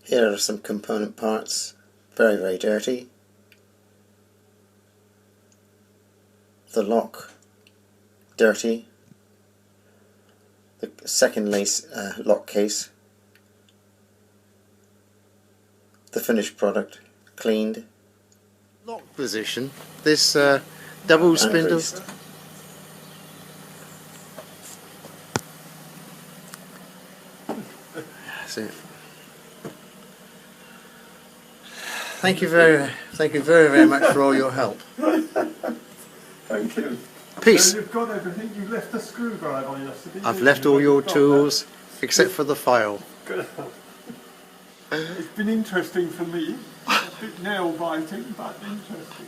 Here are some component parts, very, very dirty. The lock, dirty. The second lock case. The finished product, cleaned. Lock position, this double spindle. That's it. Thank you very much for all your help. Thank you. Peace. So you've got everything. You left the screwdriver yesterday. I've left all your tools except for the file. Good. It's been interesting for me. A bit nail biting, but interesting.